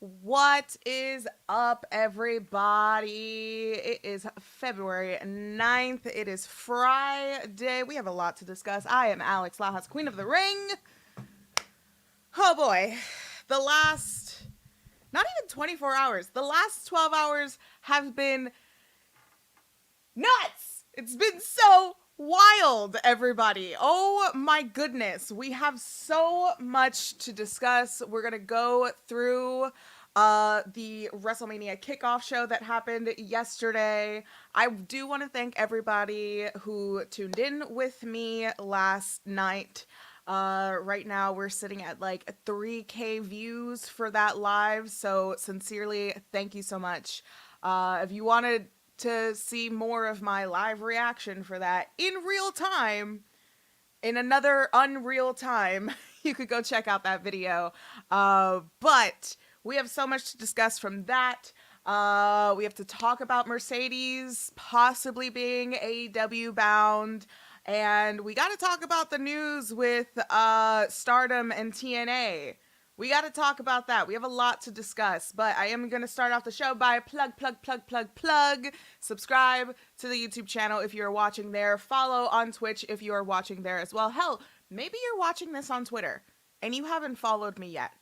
What is up, everybody? It is February 9th. It is Friday. We have a lot to discuss. I am Alex Lajas, Queen of the Ring. Oh boy. The last, not even 24 hours, the last 12 hours have been nuts. It's been so wild, everybody. Oh my goodness. We have so much to discuss. We're going to go through the Wrestlemania Kickoff show that happened yesterday. I do want to thank everybody who tuned in with me last night. Right now we're sitting at like 3K views for that live. So sincerely, thank you so much. If you wanted to see more of my live reaction for that in real time, in another unreal time, you could go check out that video. But we have so much to discuss from that. We have to talk about Mercedes possibly being AEW bound. And we got to talk about the news with STARDOM and TNA. We got to talk about that. We have a lot to discuss, but I am going to start off the show by plug. Subscribe to the YouTube channel if you're watching there. Follow on Twitch if you are watching there as well. Hell, maybe you're watching this on Twitter and you haven't followed me yet.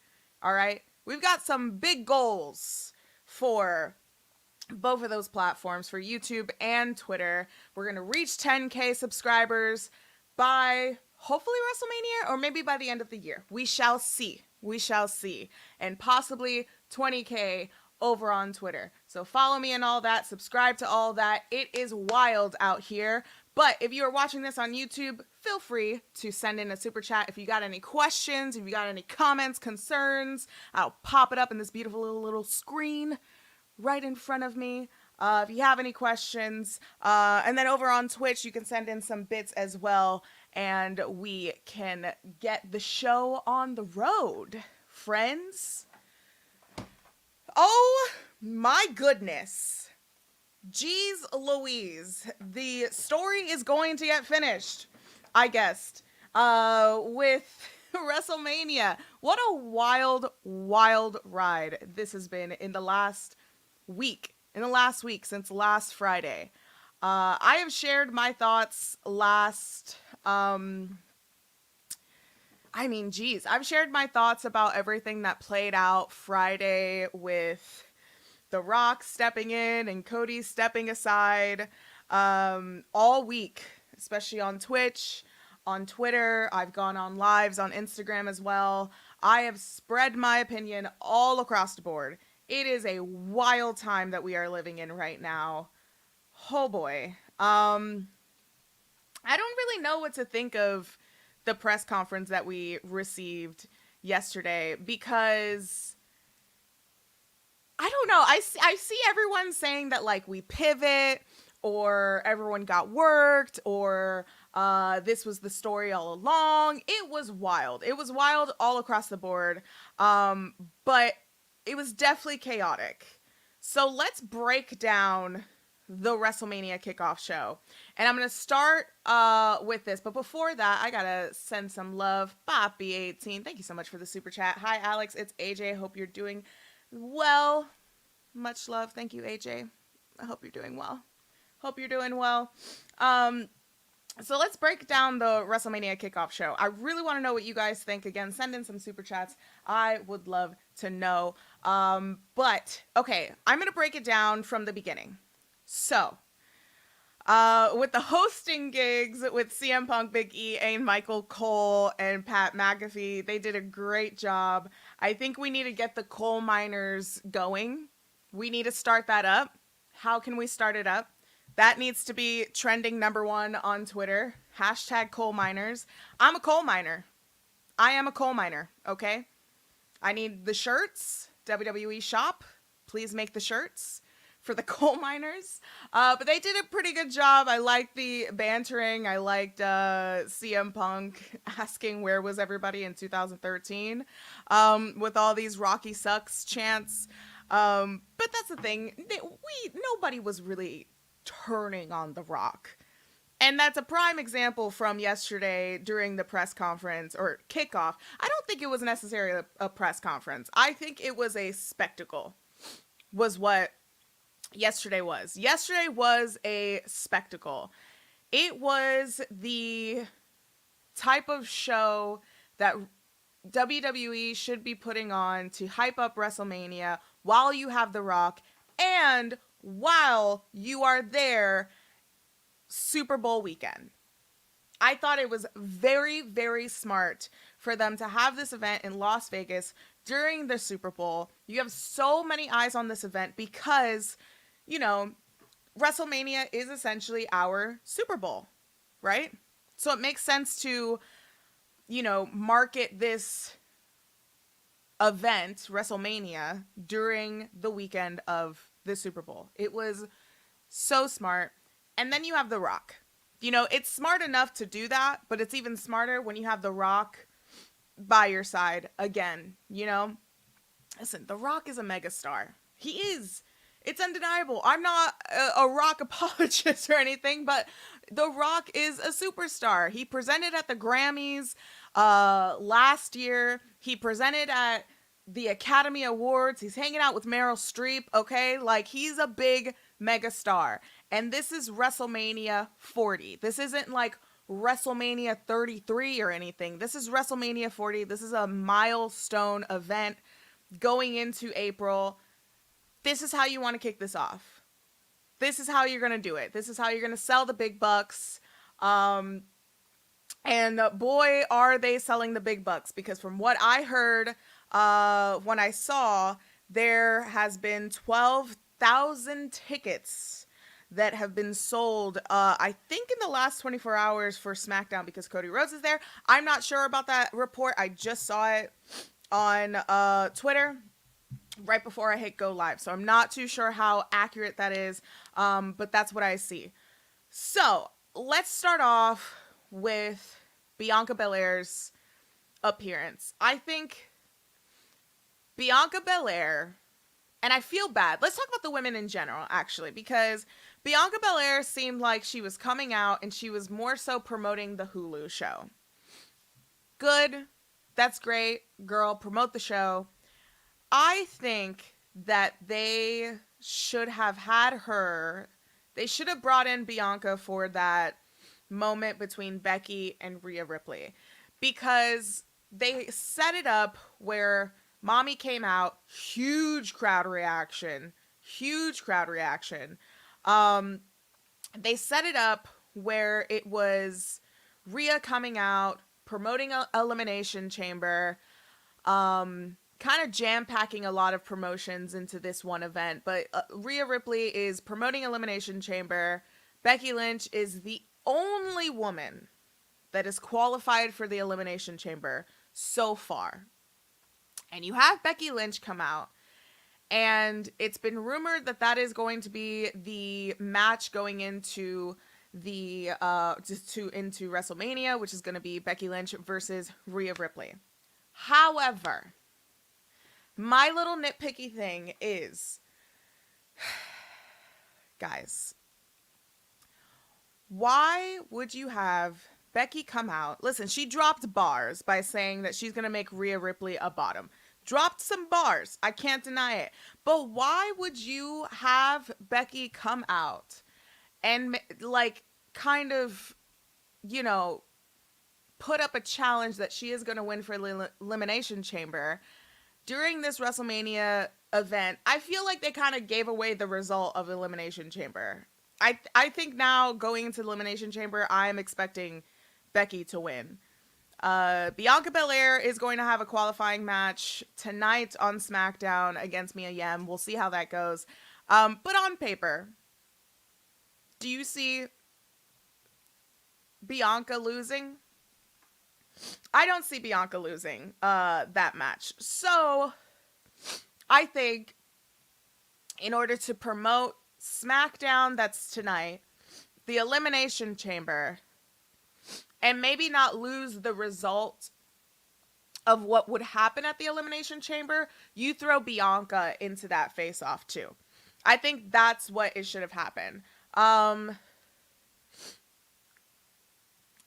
All right? We've got some big goals for both of those platforms, for YouTube and Twitter. We're going to reach 10K subscribers by hopefully WrestleMania or maybe by the end of the year. We shall see. We shall see. And possibly 20K over on Twitter. So follow me and all that. Subscribe to all that. It is wild out here. But if you are watching this on YouTube, feel free to send in a super chat. If you got any questions, if you got any comments, concerns, I'll pop it up in this beautiful little screen right in front of me. If you have any questions, and then over on Twitch, you can send in some bits as well, and we can get the show on the road, friends. Oh my goodness. Jeez Louise. The story is going to get finished, I guessed, with WrestleMania. What a wild, wild ride this has been in the last week. Since last Friday. I have shared my thoughts I've shared my thoughts about everything that played out Friday with The Rock stepping in and CODY stepping aside, all week, especially on Twitch, on Twitter. I've gone on lives on Instagram as well. I have spread my opinion all across the board. It is a wild time that we are living in right now. Oh boy. I don't really know what to think of the press conference that we received yesterday because I don't know. I see everyone saying that like we pivot or everyone got worked or this was the story all along. It was wild. It was wild all across the board. But it was definitely chaotic. So let's break down the WrestleMania Kickoff show. And I'm going to start with this. But before that, I got to send some love. Poppy18, thank you so much for the super chat. Hi, Alex. It's AJ. Hope you're doing well. Much love. Thank you, AJ. I hope you're doing well. So let's break down the WrestleMania Kickoff show. I really want to know what you guys think. Again, send in some super chats. I would love to know. But, okay, I'm going to break it down from the beginning. So, with the hosting gigs with CM Punk, Big E, and Michael Cole, and Pat McAfee, they did a great job. I think we need to get the coal miners going. We need to start that up. How can we start it up? That needs to be trending #1 on Twitter. Hashtag coal miners. I'm a coal miner. I am a coal miner, okay? I need the shirts. WWE shop. Please make the shirts for the coal miners. But they did a pretty good job. I liked the bantering. I liked CM Punk asking where was everybody in 2013 with all these Rocky sucks chants. But that's the thing. Nobody was really turning on The Rock And that's a prime example from yesterday during the press conference or kickoff. I don't think it was necessarily a press conference. I think it was a spectacle, was what yesterday was. Yesterday was a spectacle. It was the type of show that WWE should be putting on to hype up WrestleMania while you have The Rock and while you are there Super Bowl weekend. I thought it was very, very smart for them to have this event in Las Vegas during the Super Bowl. You have so many eyes on this event because, you know, WrestleMania is essentially our Super Bowl, right? So it makes sense to, you know, market this event, WrestleMania, during the weekend of the Super Bowl. It was so smart. And then you have The Rock. You know, it's smart enough to do that, but it's even smarter when you have The Rock by your side again, you know? Listen, The Rock is a megastar. He is. It's undeniable. I'm not a Rock apologist or anything, but The Rock is a superstar. He presented at the Grammys last year. He presented at the Academy Awards. He's hanging out with Meryl Streep, okay? Like, he's a big mega star. And this is WrestleMania 40. This isn't like WrestleMania 33 or anything. This is WrestleMania 40. This is a milestone event going into April. This is how you want to kick this off. This is how you're going to do it. This is how you're going to sell the big bucks. And boy, are they selling the big bucks, because from what I heard, when I saw, there has been 12,000 tickets that have been sold, I think in the last 24 hours for SmackDown, because Cody Rhodes is there. I'm not sure about that report. I just saw it on Twitter right before I hit go live. So I'm not too sure how accurate that is, but that's what I see. So let's start off with Bianca Belair's appearance. I think Bianca Belair, and I feel bad. Let's talk about the women in general, actually, because Bianca Belair seemed like she was coming out and she was more so promoting the Hulu show. Good. That's great. Girl, promote the show. I think that they should have had her. They should have brought in Bianca for that moment between Becky and Rhea Ripley, because they set it up where Mommy came out, huge crowd reaction. They set it up where it was Rhea coming out, promoting Elimination Chamber, kind of jam-packing a lot of promotions into this one event. But Rhea Ripley is promoting Elimination Chamber. Becky Lynch is the only woman that is qualified for the Elimination Chamber so far. And you have Becky Lynch come out, and it's been rumored that that is going to be the match going into the into WrestleMania, which is going to be Becky Lynch versus Rhea Ripley. However, my little nitpicky thing is, guys, why would you have Becky come out? Listen, she dropped bars by saying that she's going to make Rhea Ripley a bottom. Dropped some bars. I can't deny it. But why would you have Becky come out and, like, kind of, you know, put up a challenge that she is going to win for Elimination Chamber during this WrestleMania event? I feel like they kind of gave away the result of Elimination Chamber. I think now going into Elimination Chamber, I'm expecting Becky to win. Bianca Belair is going to have a qualifying match tonight on SmackDown against Mia Yim. We'll see how that goes. But on paper, do you see Bianca losing? I don't see Bianca losing that match. So I think in order to promote SmackDown that's tonight, the Elimination Chamber, and maybe not lose the result of what would happen at the Elimination Chamber, you throw Bianca into that face-off too. I think that's what it should have happened.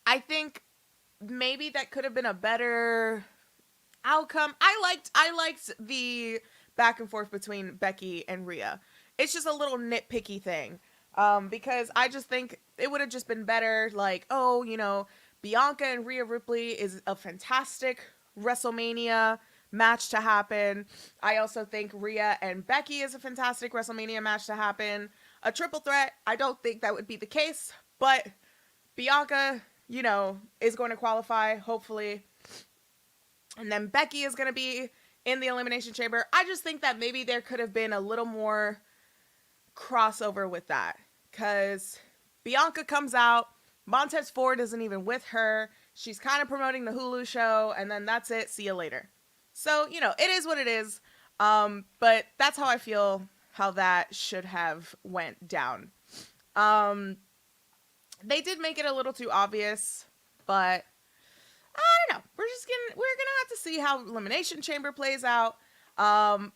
I think maybe that could have been a better outcome. I liked the back and forth between Becky and Rhea. It's just a little nitpicky thing. Because I just think it would have just been better, like, oh, Bianca and Rhea Ripley is a fantastic WrestleMania match to happen. I also think Rhea and Becky is a fantastic WrestleMania match to happen. A triple threat, I don't think that would be the case, but Bianca, is going to qualify, hopefully. And then Becky is going to be in the Elimination Chamber. I just think that maybe there could have been a little more crossover with that. Because Bianca comes out, Montez Ford isn't even with her. She's kind of promoting the Hulu show, and then that's it. See you later. So, it is what it is. But that's how I feel how that should have went down. They did make it a little too obvious, but I don't know. We're gonna have to see how Elimination Chamber plays out. And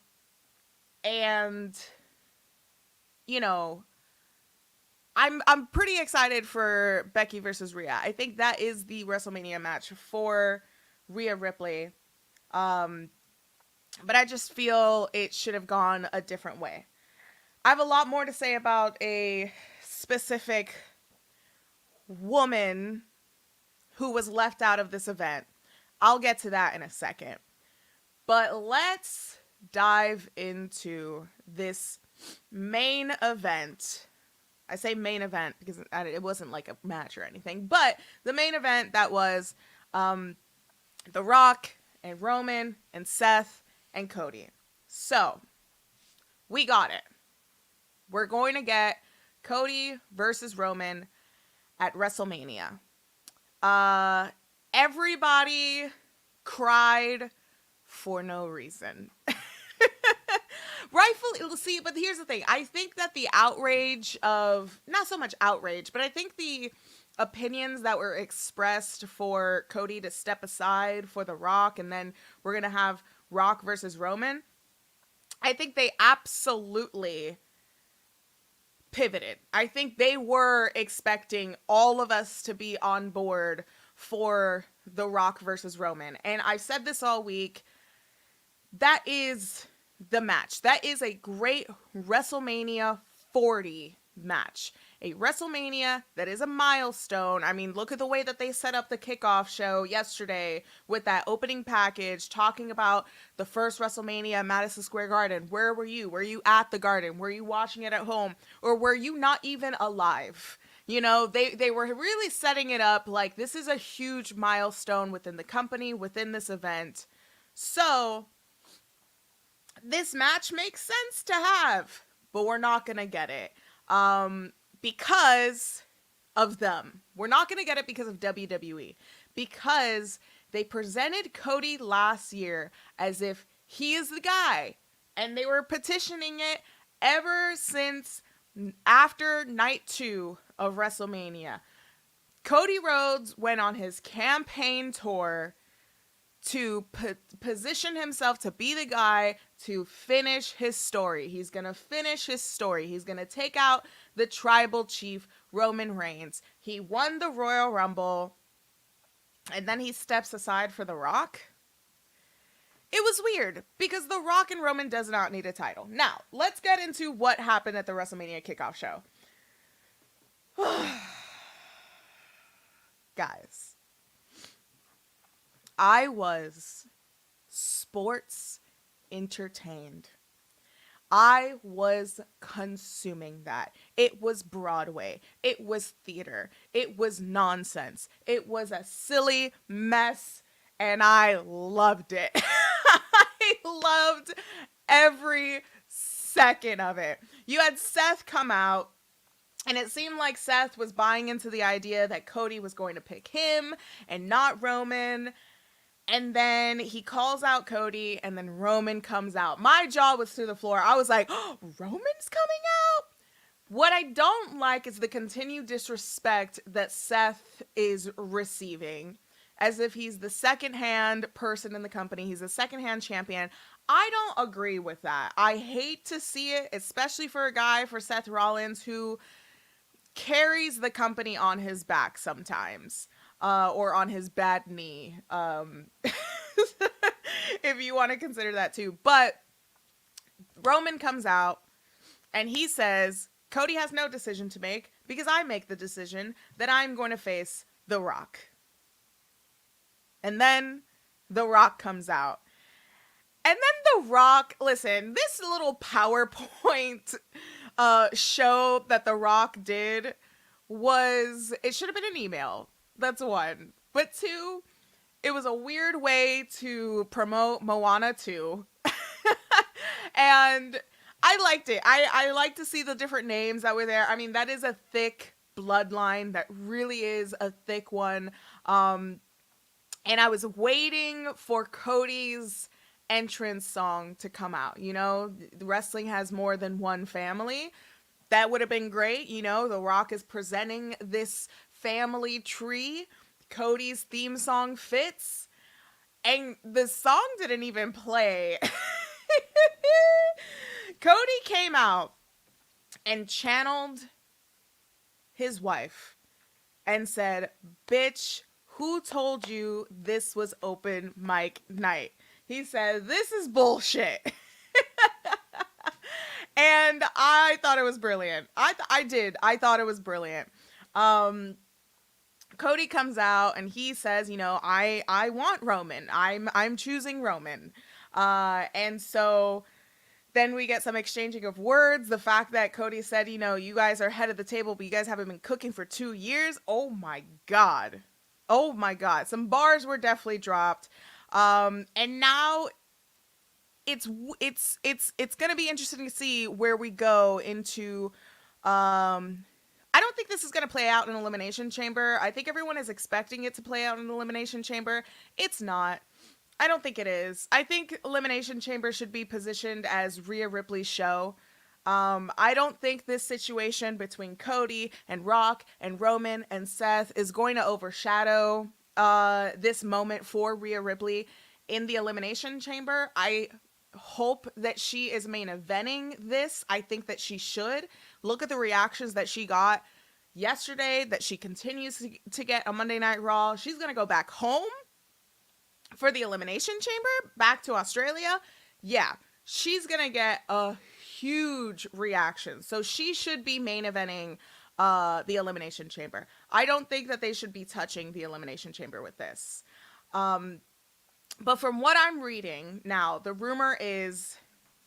I'm pretty excited for Becky versus Rhea. I think that is the WrestleMania match for Rhea Ripley. But I just feel it should have gone a different way. I have a lot more to say about a specific woman who was left out of this event. I'll get to that in a second. But let's dive into this main event. I say main event because it wasn't like a match or anything, but the main event that was The Rock and Roman and Seth and Cody. So, we got it. We're going to get Cody versus Roman at WrestleMania. Everybody cried for no reason. Rightfully, see, but here's the thing. I think that the outrage of, not so much outrage, but I think the opinions that were expressed for Cody to step aside for The Rock, and then we're going to have Rock versus Roman, I think they absolutely pivoted. I think they were expecting all of us to be on board for The Rock versus Roman. And I've said this all week. That is the match. That is a great WrestleMania 40 match. A WrestleMania that is a milestone. I mean, look at the way that they set up the kickoff show yesterday with that opening package talking about the first WrestleMania at Madison Square Garden. Where were you? Were you at the Garden? Were you watching it at home? Or were you not even alive? They were really setting it up like this is a huge milestone within the company, within this event. So, this match makes sense to have, but we're not going to get it. Because of them. We're not going to get it because of WWE. Because they presented Cody last year as if he is the guy. And they were petitioning it ever since after night 2 of WrestleMania. Cody Rhodes went on his campaign tour to position himself to be the guy to finish his story. He's going to finish his story. He's going to take out the tribal chief, Roman Reigns. He won the Royal Rumble, and then he steps aside for The Rock. It was weird, because The Rock and Roman does not need a title. Now, let's get into what happened at the WrestleMania Kickoff show. Guys. I was sports entertained. I was consuming that. It was Broadway. It was theater. It was nonsense. It was a silly mess, and I loved it. I loved every second of it. You had Seth come out, and it seemed like Seth was buying into the idea that Cody was going to pick him and not Roman. And then he calls out Cody, and then Roman comes out. My jaw was through the floor. I was like, oh, Roman's coming out? What I don't like is the continued disrespect that Seth is receiving, as if he's the second-hand person in the company. He's a second-hand champion. I don't agree with that. I hate to see it, especially for a guy, for Seth Rollins, who carries the company on his back sometimes. or on his bad knee, if you want to consider that too. But Roman comes out and he says, Cody has no decision to make because I make the decision that I'm going to face The Rock. And then The Rock comes out. And then The Rock, listen, this little PowerPoint show that The Rock did was, it should have been an email. That's one. But two, it was a weird way to promote Moana 2. And I liked it. I like to see the different names that were there. I mean, that is a thick bloodline. That really is a thick one. And I was waiting for Cody's entrance song to come out. You know, wrestling has more than one family. That would have been great. You know, The Rock is presenting this family tree. Cody's theme song fits. And the song didn't even play. Cody came out and channeled his wife and said, bitch, who told you this was open mic night? He said, this is bullshit. And I thought it was brilliant. I did. I thought it was brilliant. Cody comes out and he says, you know, I want Roman. I'm choosing Roman. And so then we get some exchanging of words. The fact that Cody said, you know, you guys are head of the table, but you guys haven't been cooking for 2 years. Oh my God. Oh my God. Some bars were definitely dropped. And now it's going to be interesting to see where we go into, I don't think this is going to play out in Elimination Chamber. I think everyone is expecting it to play out in Elimination Chamber. It's not. I don't think it is. I think Elimination Chamber should be positioned as Rhea Ripley's show. I don't think this situation between Cody and Rock and Roman and Seth is going to overshadow this moment for Rhea Ripley in the Elimination Chamber. I hope that she is main eventing this. I think that she should. Look at the reactions that she got yesterday, that she continues to get on Monday Night Raw. She's going to go back home for the Elimination Chamber, back to Australia. Yeah, she's going to get a huge reaction. So she should be main eventing the Elimination Chamber. I don't think that they should be touching the Elimination Chamber with this. But from what I'm reading now, the rumor is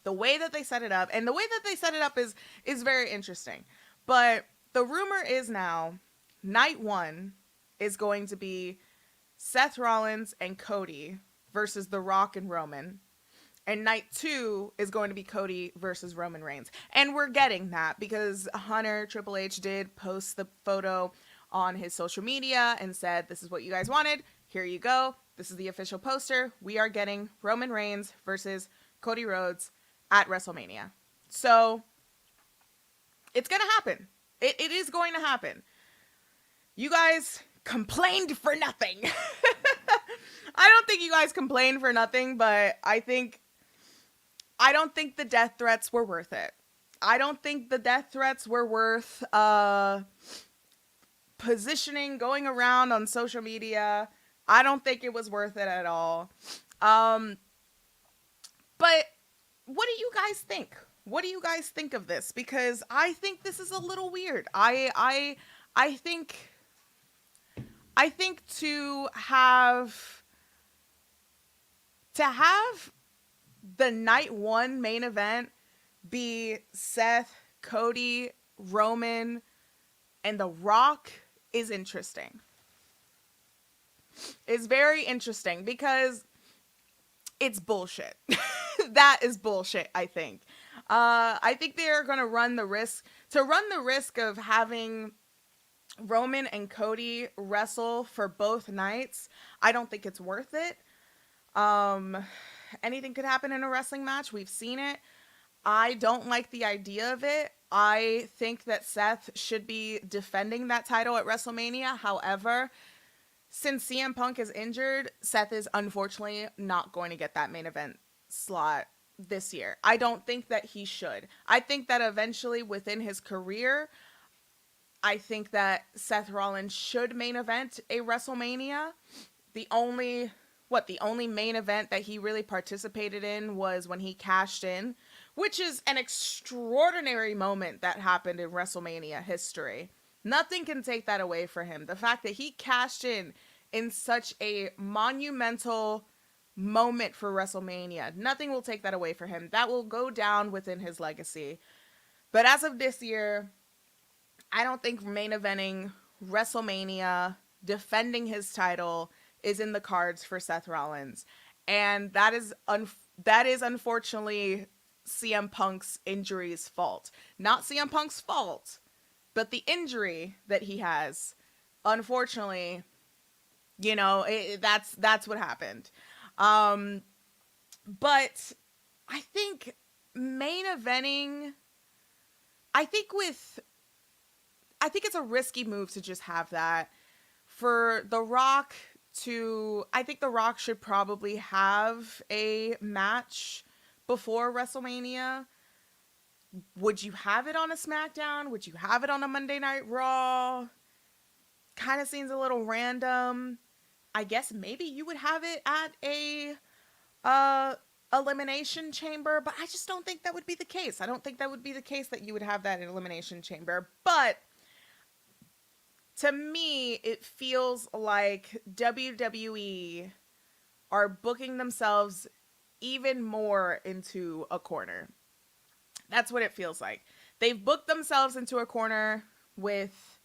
the way that they set it up, and the way that they set it up is very interesting. But the rumor is now night one is going to be Seth Rollins and Cody versus The Rock and Roman. And night two is going to be Cody versus Roman Reigns. And we're getting that because Hunter Triple H did post the photo on his social media and said, this is what you guys wanted. Here you go. This is the official poster. We are getting Roman Reigns versus Cody Rhodes at WrestleMania. So it's going to happen. It is going to happen. You guys complained for nothing. I don't think you guys complained for nothing, but I don't think the death threats were worth it. I don't think the death threats were worth positioning, going around on social media. I don't think it was worth it at all. But what do you guys think? What do you guys think of this? Because I think this is a little weird. I think to have the night one main event be Seth, Cody, Roman, and The Rock is interesting. It's very interesting because it's bullshit. That is bullshit, I think. I think they are going to run the risk of having Roman and Cody wrestle for both nights. I don't think it's worth it. Anything could happen in a wrestling match. We've seen it. I don't like the idea of it. I think that Seth should be defending that title at WrestleMania. However, since CM Punk is injured, Seth is unfortunately not going to get that main event slot this year. I don't think that he should. I think that eventually within his career, I think that Seth Rollins should main event a WrestleMania. The only main event that he really participated in was when he cashed in, which is an extraordinary moment that happened in WrestleMania history. Nothing can take that away from him. The fact that he cashed in such a monumental moment for WrestleMania, nothing will take that away from him. That will go down within his legacy. But as of this year, I don't think main eventing WrestleMania, defending his title, is in the cards for Seth Rollins. And that is unfortunately CM Punk's injury's fault. Not CM Punk's fault, but the injury that he has. Unfortunately, that's what happened. But I think main eventing, I think it's a risky move to just have that. For The Rock I think The Rock should probably have a match before WrestleMania. Would you have it on a SmackDown? Would you have it on a Monday Night Raw? Kind of seems a little random. I guess maybe you would have it at a Elimination Chamber, but I just don't think that would be the case. I don't think that would be the case that you would have that in Elimination Chamber. But to me, it feels like WWE are booking themselves even more into a corner. That's what it feels like. They've booked themselves into a corner with,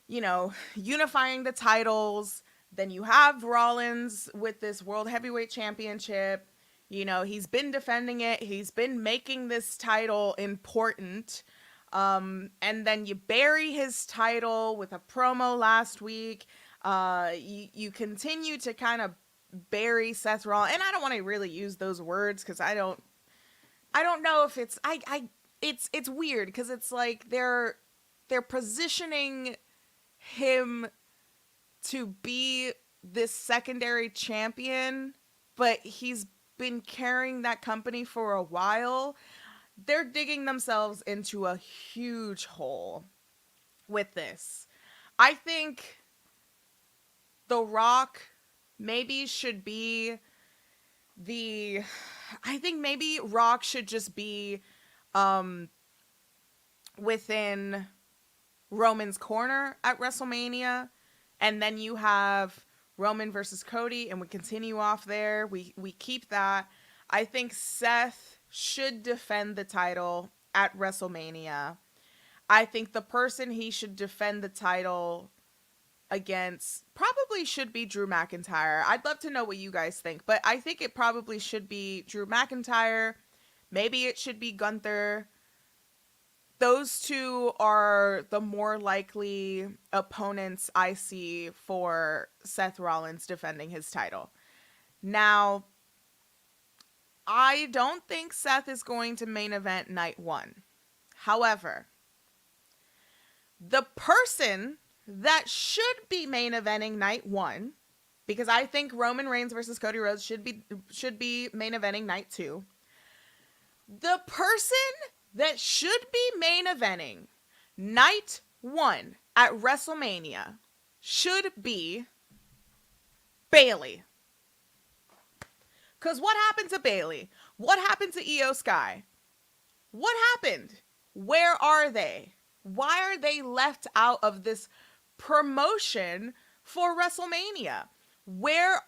unifying the titles. Then you have Rollins with this World Heavyweight Championship. He's been defending it. He's been making this title important. And then you bury his title with a promo last week. You continue to kind of bury Seth Rollins. And I don't want to really use those words because I don't know if it's, it's weird because it's like they're positioning him to be this secondary champion, but he's been carrying that company for a while. They're digging themselves into a huge hole with this. I think The Rock maybe should be I think maybe Rock should just be within Roman's corner at WrestleMania, and then you have Roman versus Cody, and we continue off there. We keep that. I think Seth should defend the title at WrestleMania. I think the person he should defend the title against probably should be Drew McIntyre. I'd love to know what you guys think, but I think it probably should be Drew McIntyre. Maybe it should be Gunther. Those two are the more likely opponents I see for Seth Rollins defending his title. Now, I don't think Seth is going to main event night one. However, the person that should be main eventing night one, because I think Roman Reigns versus Cody Rhodes should be main eventing night two. The person that should be main eventing night one at WrestleMania should be Bayley. Because what happened to Bayley? What happened to Io Sky? What happened? Where are they? Why are they left out of this promotion for WrestleMania? Where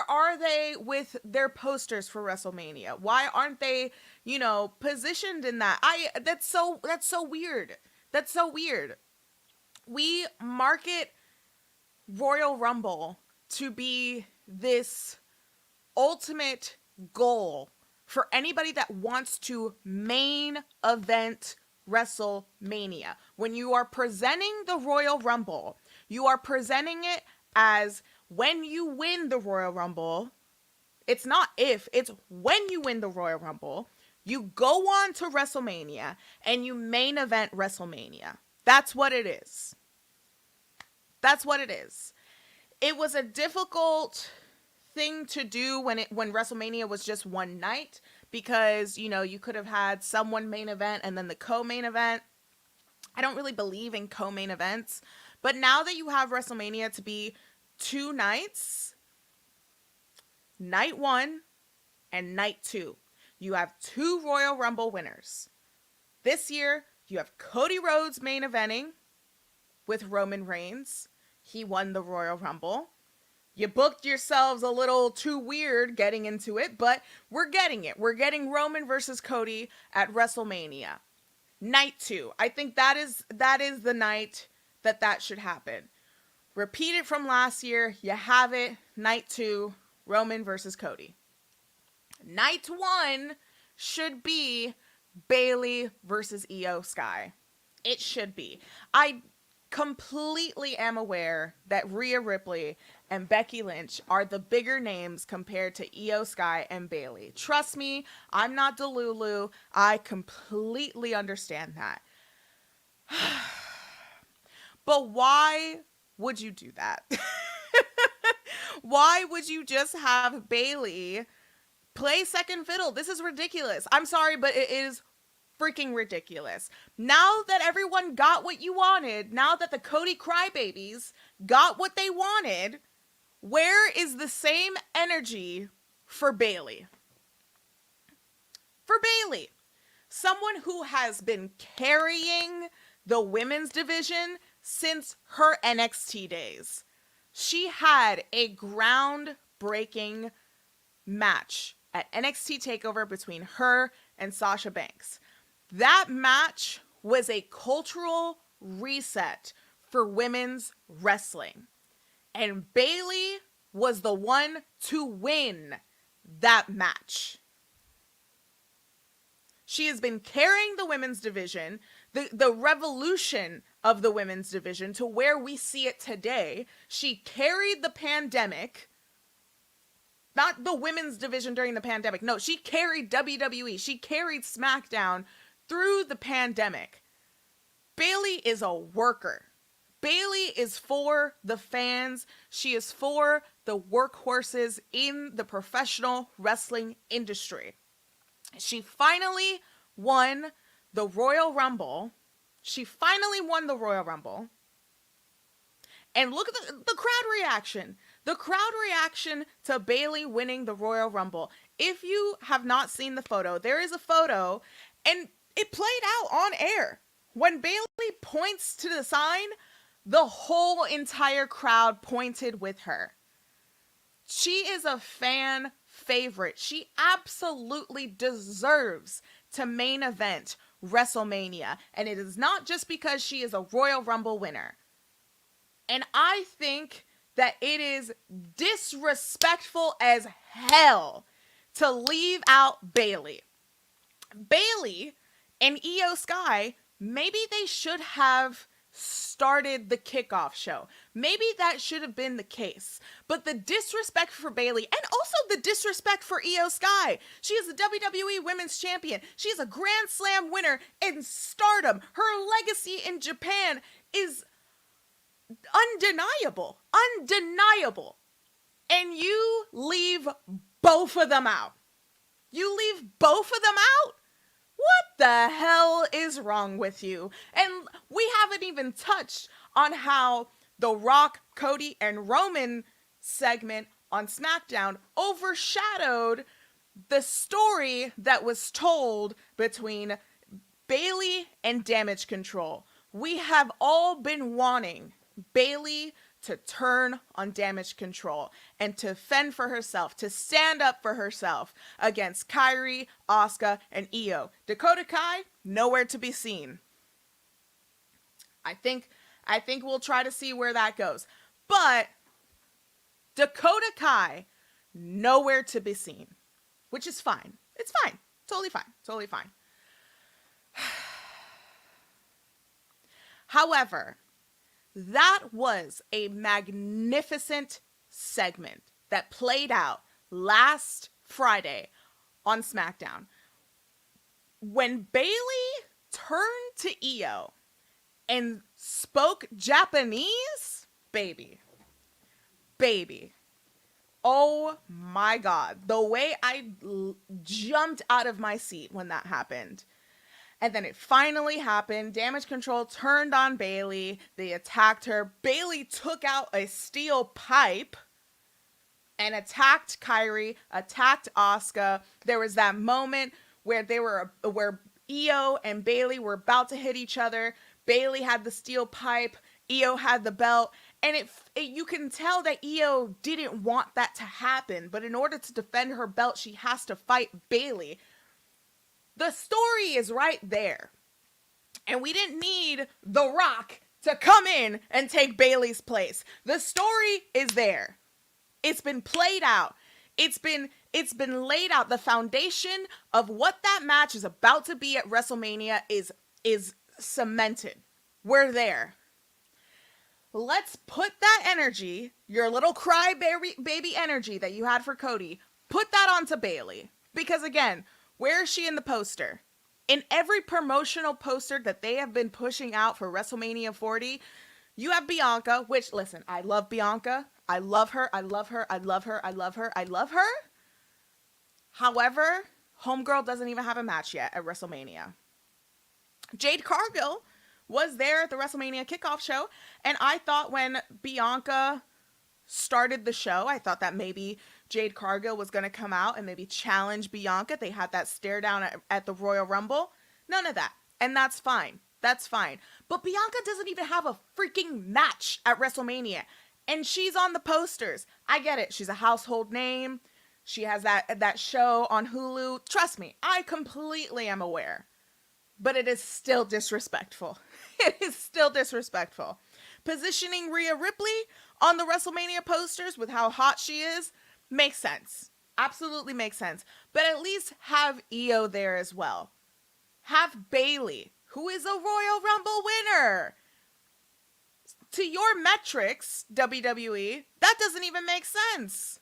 are they with their posters for WrestleMania? Why aren't they, positioned in that? That's so weird. That's so weird. We market Royal Rumble to be this ultimate goal for anybody that wants to main event WrestleMania. When you are presenting the Royal Rumble, you are presenting it as when you win the Royal Rumble. It's not if, it's when you win the Royal Rumble, you go on to WrestleMania and you main event WrestleMania. That's what it is. That's what it is. It was a difficult thing to do when WrestleMania was just one night, because you could have had someone main event and then the co-main event. I don't really believe in co-main events, but now that you have WrestleMania to be 2 nights, night 1 and night 2, you have 2 Royal Rumble winners. This year, you have Cody Rhodes main eventing with Roman Reigns. He won the Royal Rumble. You booked yourselves a little too weird getting into it, but we're getting it. We're getting Roman versus Cody at WrestleMania. Night 2. I think that is the night that should happen. Repeat it from last year. You have it. Night 2, Roman versus Cody. Night 1 should be Bayley versus Io Sky. It should be. I completely am aware that Rhea Ripley and Becky Lynch are the bigger names compared to Io Sky and Bayley. Trust me, I'm not Delulu. I completely understand that. But why would you do that? Why would you just have Bayley play second fiddle? This is ridiculous. I'm sorry, but it is freaking ridiculous. Now that everyone got what you wanted, now that the Cody crybabies got what they wanted, where is the same energy for Bayley? For Bayley, someone who has been carrying the women's division since her NXT days. She had a groundbreaking match at NXT TakeOver between her and Sasha Banks. That match was a cultural reset for women's wrestling. And Bayley was the one to win that match. She has been carrying the women's division, the revolution of the women's division to where we see it today. She carried the pandemic. Not the women's division during the pandemic. No, she carried WWE. She carried SmackDown through the pandemic. Bayley is a worker. Bayley is for the fans. She is for the workhorses in the professional wrestling industry. She finally won the Royal Rumble. And look at the crowd reaction. The crowd reaction to Bayley winning the Royal Rumble. If you have not seen the photo, there is a photo, and it played out on air. When Bayley points to the sign, the whole entire crowd pointed with her. She is a fan favorite. She absolutely deserves to main event WrestleMania. And it is not just because she is a Royal Rumble winner. And I think that it is disrespectful as hell to leave out Bayley. Bayley and Io Sky, maybe they should have started the kickoff show. Maybe that should have been the case. But the disrespect for Bayley, and also the disrespect for Io Sky. She is the WWE Women's Champion. She is a Grand Slam winner in Stardom. Her legacy in Japan is undeniable. Undeniable. And you leave both of them out. You leave both of them out? What the hell is wrong with you? And we haven't even touched on how the Rock, Cody, and Roman segment on SmackDown overshadowed the story that was told between Bayley and Damage Control. We have all been wanting Bayley to turn on Damage Control and to fend for herself, to stand up for herself against Kairi, Asuka, and Io. Dakota Kai, nowhere to be seen. I think we'll try to see where that goes. But Dakota Kai, nowhere to be seen, which is fine. It's fine. Totally fine. Totally fine. However, that was a magnificent segment that played out last Friday on SmackDown. When Bayley turned to Io and spoke Japanese, baby. Oh my God. The way I jumped out of my seat when that happened. And then it finally happened. Damage Control turned on Bayley. They attacked her. Bayley took out a steel pipe and attacked Kairi, attacked Asuka. There was that moment where where Io and Bayley were about to hit each other. Bayley had the steel pipe. Io had the belt. And you can tell that Io didn't want that to happen. But in order to defend her belt, she has to fight Bayley. The story is right there. And we didn't need The Rock to come in and take Bayley's place. The story is there. It's been played out. It's been laid out. The foundation of what that match is about to be at WrestleMania is cemented. We're there. Let's put that energy, your little cry baby energy that you had for Cody, put that onto Bayley. Because again, where is she in the poster? In every promotional poster that they have been pushing out for WrestleMania 40, you have Bianca, which, listen, I love Bianca. I love her. I love her. I love her. I love her. I love her. However, Homegirl doesn't even have a match yet at WrestleMania. Jade Cargill was there at the WrestleMania Kickoff show, and I thought when Bianca started the show, I thought that maybe Jade Cargill was going to come out and maybe challenge Bianca. They had that stare down at the Royal Rumble. None of that. And that's fine. That's fine. But Bianca doesn't even have a freaking match at WrestleMania. And she's on the posters. I get it. She's a household name. She has that show on Hulu. Trust me, I completely am aware. But it is still disrespectful. It is still disrespectful. Positioning Rhea Ripley on the WrestleMania posters with how hot she is makes sense. Absolutely makes sense. But at least have Io there as well. Have Bayley, who is a Royal Rumble winner. To your metrics, WWE, that doesn't even make sense.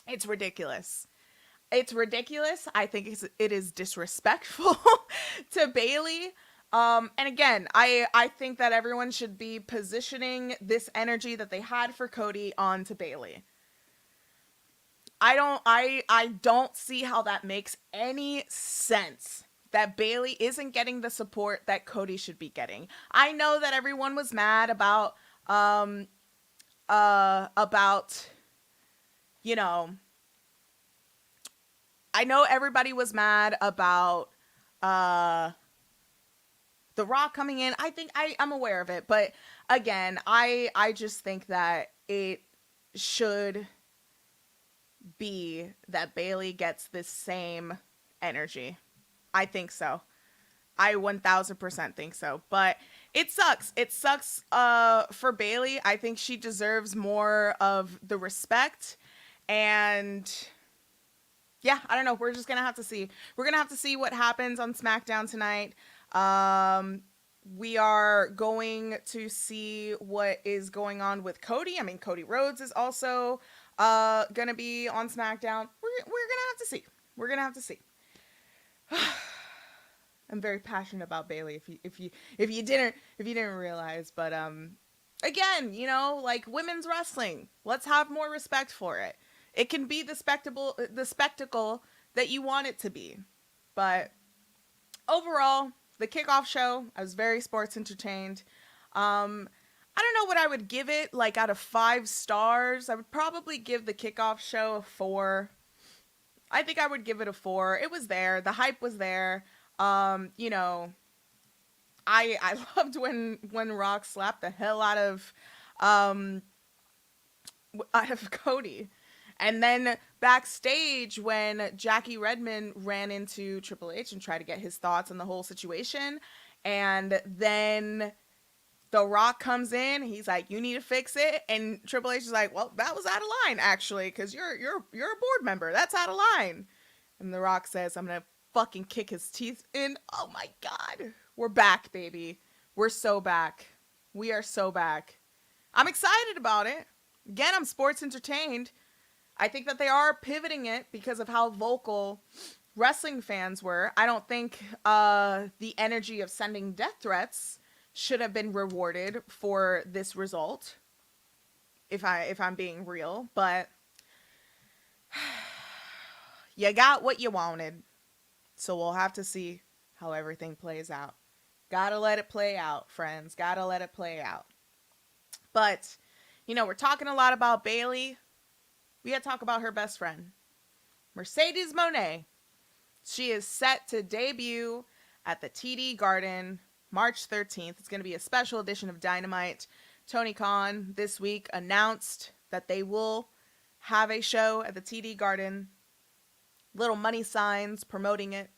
It's ridiculous. It's ridiculous. I think it is disrespectful to Bayley. And again, I think that everyone should be positioning this energy that they had for Cody onto Bayley. I don't see how that makes any sense. That Bayley isn't getting the support that Cody should be getting. I know that everyone was mad about, you know, I know everybody was mad about, The Rock coming in. I think I'm aware of it, but again, I just think that it should be that Bayley gets this same energy. I think so. I 1000% think so. But it sucks. It sucks for Bayley. I think she deserves more of the respect. And yeah, I don't know. We're just going to have to see. We're going to have to see what happens on SmackDown tonight. We are going to see what is going on with Cody. I mean, Cody Rhodes is also going to be on SmackDown. We're going to have to see. We're going to have to see. I'm very passionate about Bayley if you didn't realize, but again, you know, like women's wrestling, let's have more respect for it. It can be the spectacle that you want it to be. But overall, the kickoff show, I was very sports entertained. I don't know what I would give it, like out of 5 stars. I would probably give the kickoff show a 4. I think I would give it a 4. It was there. The hype was there. You know, I loved when Rock slapped the hell out of Cody. And then backstage when Jackie Redmond ran into Triple H and tried to get his thoughts on the whole situation, and then The Rock comes in, he's like, "You need to fix it," and Triple H is like, "Well, that was out of line actually, because you're a board member. That's out of line." And The Rock says, "I'm gonna fucking kick his teeth in." Oh my god, we're back, baby. We're so back. We are so back. I'm excited about it. Again, I'm sports entertained. I think that they are pivoting it because of how vocal wrestling fans were. I don't think the energy of sending death threats should have been rewarded for this result, if I'm being real. But you got what you wanted. So we'll have to see how everything plays out. Gotta let it play out, friends. Gotta let it play out. But, we're talking a lot about Bayley. We gotta talk about her best friend, Mercedes Moné. She is set to debut at the TD Garden March 13th. It's going to be a special edition of Dynamite. Tony Khan this week announced that they will have a show at the TD Garden. Little money signs promoting it.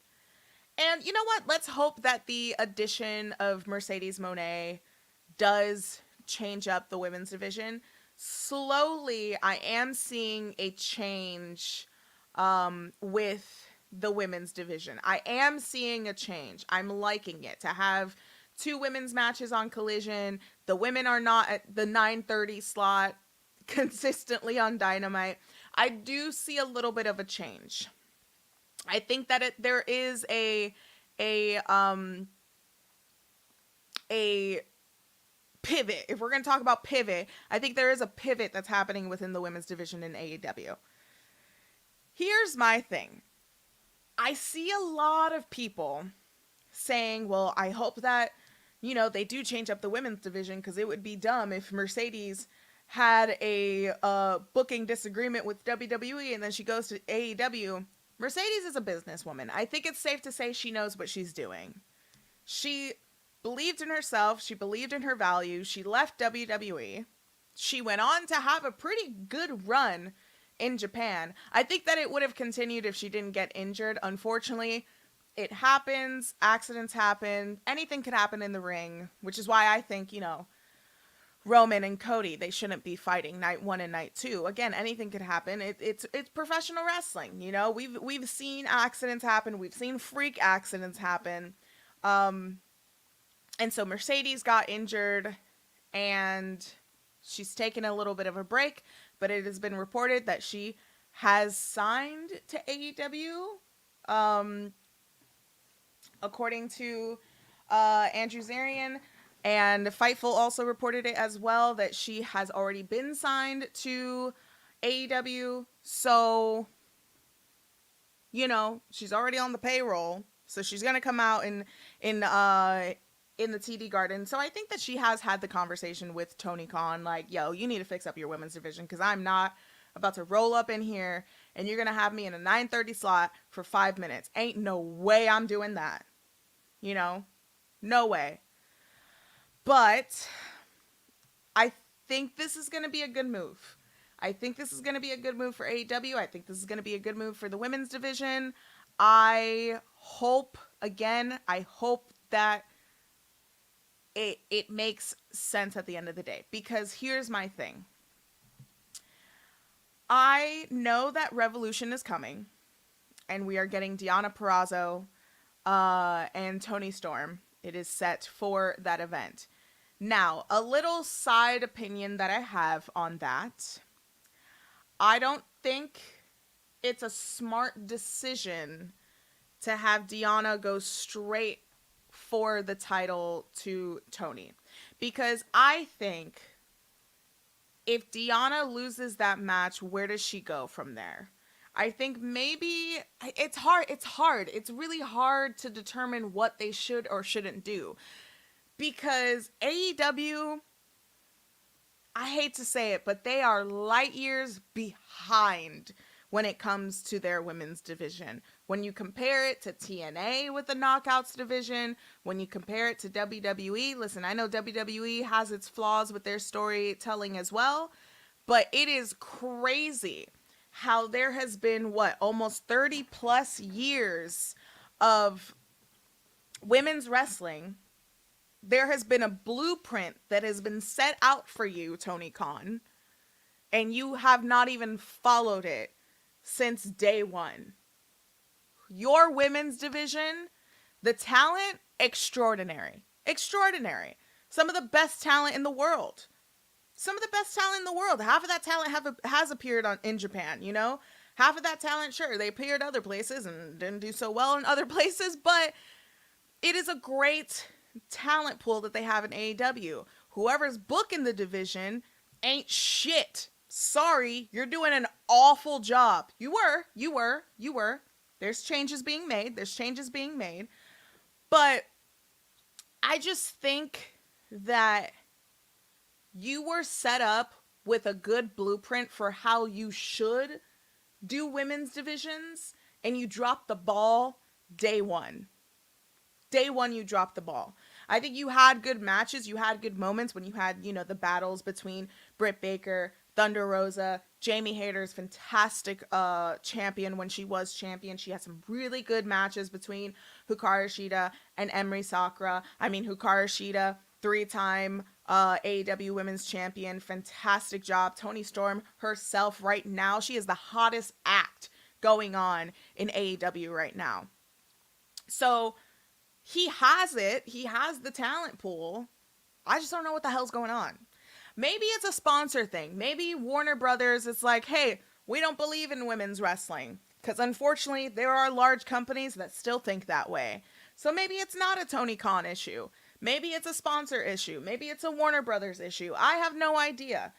And you know what? Let's hope that the addition of Mercedes Moné does change up the women's division. Slowly, I am seeing a change with the women's division. I am seeing a change. I'm liking it to have 2 women's matches on Collision. The women are not at the 9:30 slot consistently on Dynamite. I do see a little bit of a change. I think that there is a pivot. If we're going to talk about pivot, I think there is a pivot that's happening within the women's division in AEW. Here's my thing. I see a lot of people saying, well, I hope that, they do change up the women's division, because it would be dumb if Mercedes had a booking disagreement with WWE and then she goes to AEW. Mercedes is a businesswoman. I think it's safe to say she knows what she's doing. She believed in herself. She believed in her values. She left WWE. She went on to have a pretty good run in Japan. I think that it would have continued if she didn't get injured. Unfortunately, it happens. Accidents happen. Anything could happen in the ring, which is why I think, Roman and Cody, they shouldn't be fighting night 1 and night 2. Again, anything could happen. It's professional wrestling. We've seen accidents happen. We've seen freak accidents happen. And so Mercedes got injured and she's taken a little bit of a break, but it has been reported that she has signed to AEW, according to Andrew Zarian. And Fightful also reported it as well, that she has already been signed to AEW. So, she's already on the payroll. So she's going to come out in the TD Garden. So I think that she has had the conversation with Tony Khan, like, yo, you need to fix up your women's division, because I'm not about to roll up in here and you're going to have me in a 9:30 slot for 5 minutes. Ain't no way I'm doing that. No way. But I think this is going to be a good move. I think this is going to be a good move for AEW. I think this is going to be a good move for the women's division. I hope that it makes sense at the end of the day. Because here's my thing. I know that Revolution is coming. And we are getting Deonna Purrazzo and Toni Storm. It is set for that event. Now, a little side opinion that I have on that. I don't think it's a smart decision to have Deonna go straight for the title to Toni. Because I think if Deonna loses that match, where does she go from there? I think maybe it's hard. It's really hard to determine what they should or shouldn't do. Because AEW, I hate to say it, but they are light years behind when it comes to their women's division. When you compare it to TNA with the Knockouts division, when you compare it to WWE, listen, I know WWE has its flaws with their storytelling as well, but it is crazy how there has been, almost 30 plus years of women's wrestling. There has been a blueprint that has been set out for you, Tony Khan, and you have not even followed it since day one. Your women's division, the talent, extraordinary. Extraordinary. Some of the best talent in the world. Half of that talent has appeared in Japan, Half of that talent, sure, they appeared other places and didn't do so well in other places, but it is a great talent pool that they have in AEW. Whoever's booking the division ain't shit. Sorry, you're doing an awful job. You were. There's changes being made. There's changes being made. But I just think that you were set up with a good blueprint for how you should do women's divisions, and you dropped the ball day one. Day one, you dropped the ball. I think you had good matches. You had good moments when you had, the battles between Britt Baker, Thunder Rosa, Jamie Hayter's fantastic champion when she was champion. She had some really good matches between Hikaru Shida and Emery Sakura. I mean, Hikaru Shida, 3-time AEW Women's Champion. Fantastic job. Toni Storm herself right now, she is the hottest act going on in AEW right now. So he has it. He has the talent pool. I just don't know what the hell's going on. Maybe it's a sponsor thing. Maybe Warner Brothers is like, hey, we don't believe in women's wrestling. Because unfortunately, there are large companies that still think that way. So maybe it's not a Tony Khan issue. Maybe it's a sponsor issue. Maybe it's a Warner Brothers issue. I have no idea.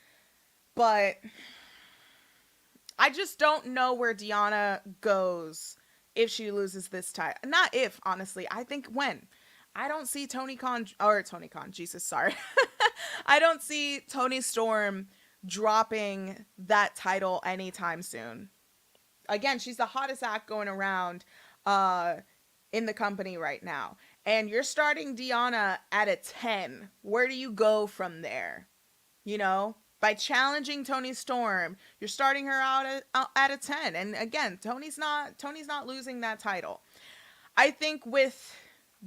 But I just don't know where Deonna goes if she loses this title. Not if, honestly. I think when. I don't see Tony Khan, Jesus, sorry. I don't see Toni Storm dropping that title anytime soon. Again, she's the hottest act going around in the company right now. And you're starting Deonna at a 10. Where do you go from there? By challenging Toni Storm, you're starting her out at a 10. And again, Tony's not losing that title. I think with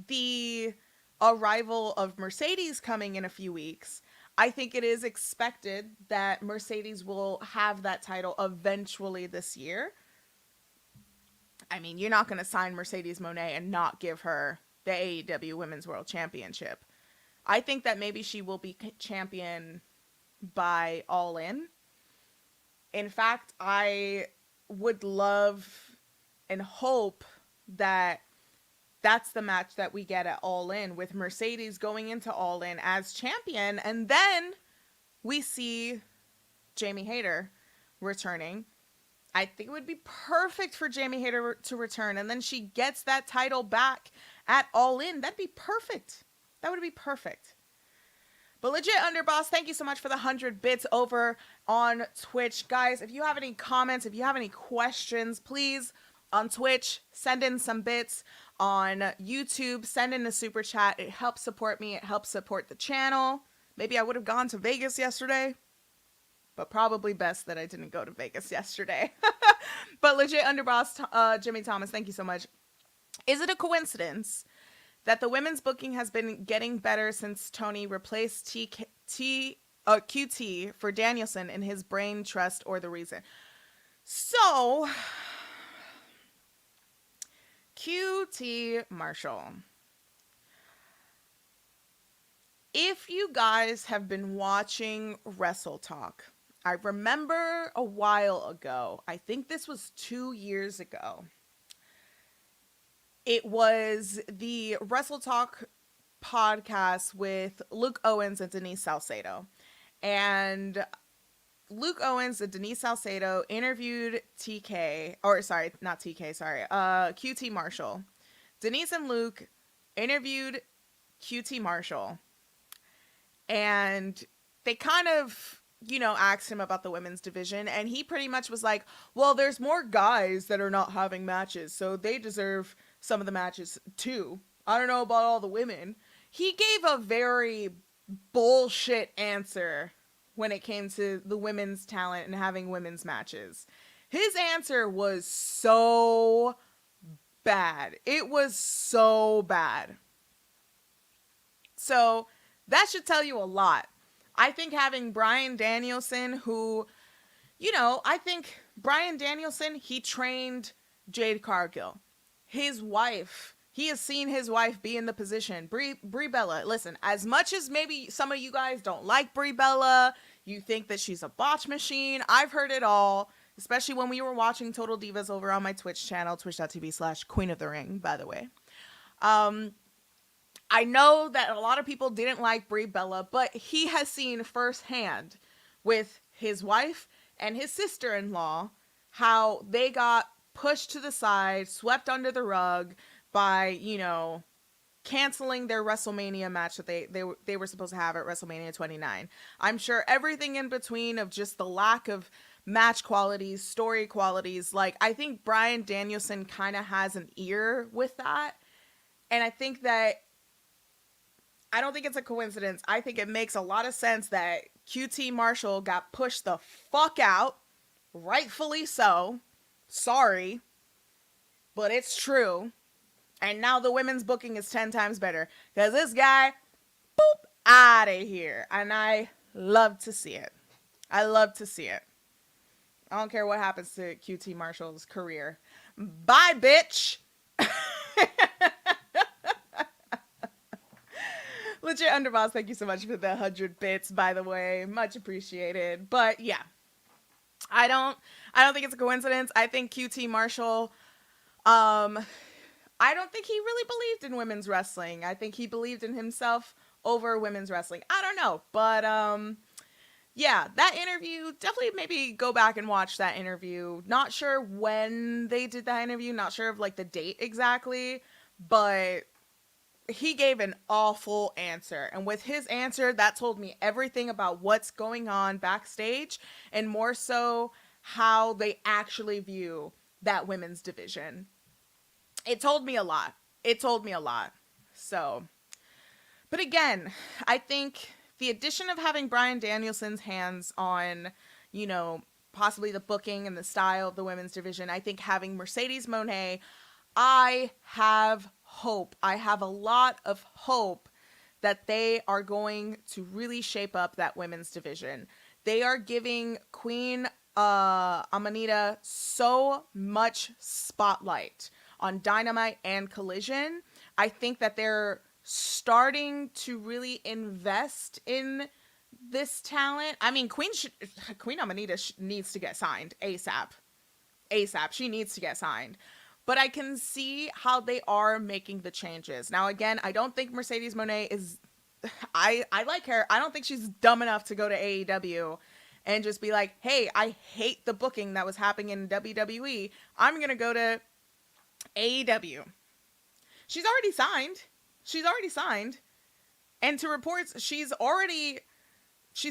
the arrival of Mercedes coming in a few weeks, I think it is expected that Mercedes will have that title eventually this year. I mean, you're not going to sign Mercedes Moné and not give her the AEW Women's World Championship. I think that maybe she will be champion by All In. In fact, I would love and hope that that's the match that we get at All In, with Mercedes going into All In as champion, and then we see Jamie Hayter returning. I think it would be perfect for Jamie Hayter to return, and then she gets that title back at All In. That'd be perfect. That would be perfect. But legit, Underboss, thank you so much for the 100 bits over on Twitch. Guys, if you have any comments, if you have any questions, please, on Twitch, send in some bits. On YouTube, send in a super chat. It helps support me. It helps support the channel. Maybe I would have gone to Vegas yesterday, but probably best that I didn't go to Vegas yesterday. But legit, Underboss, Jimmy Thomas, thank you so much. Is it a coincidence that the women's booking has been getting better since Tony replaced QT for Danielson in his brain trust, or the reason? So, QT Marshall. If you guys have been watching Wrestle Talk, I remember a while ago, I think this was 2 years ago, it was the Wrestle Talk podcast with Luke Owens and Denise Salcedo. And Luke Owens and Denise Salcedo interviewed QT Marshall. Denise and Luke interviewed QT Marshall. And they kind of, asked him about the women's division. And he pretty much was like, well, there's more guys that are not having matches, so they deserve some of the matches too. I don't know about all the women. He gave a very bullshit answer when it came to the women's talent and having women's matches. His answer was so bad. It was so bad. So that should tell you a lot. I think having Bryan Danielson, who, I think Bryan Danielson, he trained Jade Cargill. His wife, he has seen his wife be in the position. Brie Bella, listen, as much as maybe some of you guys don't like Brie Bella, you think that she's a botch machine, I've heard it all, especially when we were watching Total Divas over on my Twitch channel, twitch.tv/Queen of the Ring, by the way. I know that a lot of people didn't like Brie Bella, but he has seen firsthand with his wife and his sister-in-law how they got pushed to the side, swept under the rug by, canceling their WrestleMania match that they were supposed to have at WrestleMania 29. I'm sure everything in between of just the lack of match qualities, story qualities, like I think Bryan Danielson kind of has an ear with that. And I think that I don't think it's a coincidence. I think it makes a lot of sense that QT Marshall got pushed the fuck out, rightfully so. Sorry, but it's true. And now the women's booking is 10 times better. Because this guy, boop, out of here. And I love to see it. I love to see it. I don't care what happens to QT Marshall's career. Bye, bitch. Legit Underboss, thank you so much for the 100 bits, by the way. Much appreciated. But yeah. I don't think it's a coincidence. I think QT Marshall, I don't think he really believed in women's wrestling. I think he believed in himself over women's wrestling. I don't know. But, yeah, that interview, definitely maybe go back and watch that interview. Not sure when they did that interview. Not sure of, like, the date exactly. But he gave an awful answer. And with his answer, that told me everything about what's going on backstage. And more so, how they actually view that women's division. It told me a lot. So, but again, I think the addition of having Bryan Danielson's hands on, possibly the booking and the style of the women's division, I think having Mercedes Moné, I have hope. I have a lot of hope that they are going to really shape up that women's division. They are giving Queen Amanita so much spotlight on Dynamite and Collision. I think that they're starting to really invest in this talent. I mean, Queen Amanita needs to get signed ASAP. She needs to get signed. But I can see how they are making the changes. Now, again, I don't think Mercedes Moné is... I like her. I don't think she's dumb enough to go to AEW and just be like, hey, I hate the booking that was happening in WWE. I'm going to go to AEW. She's already signed. And to reports, she's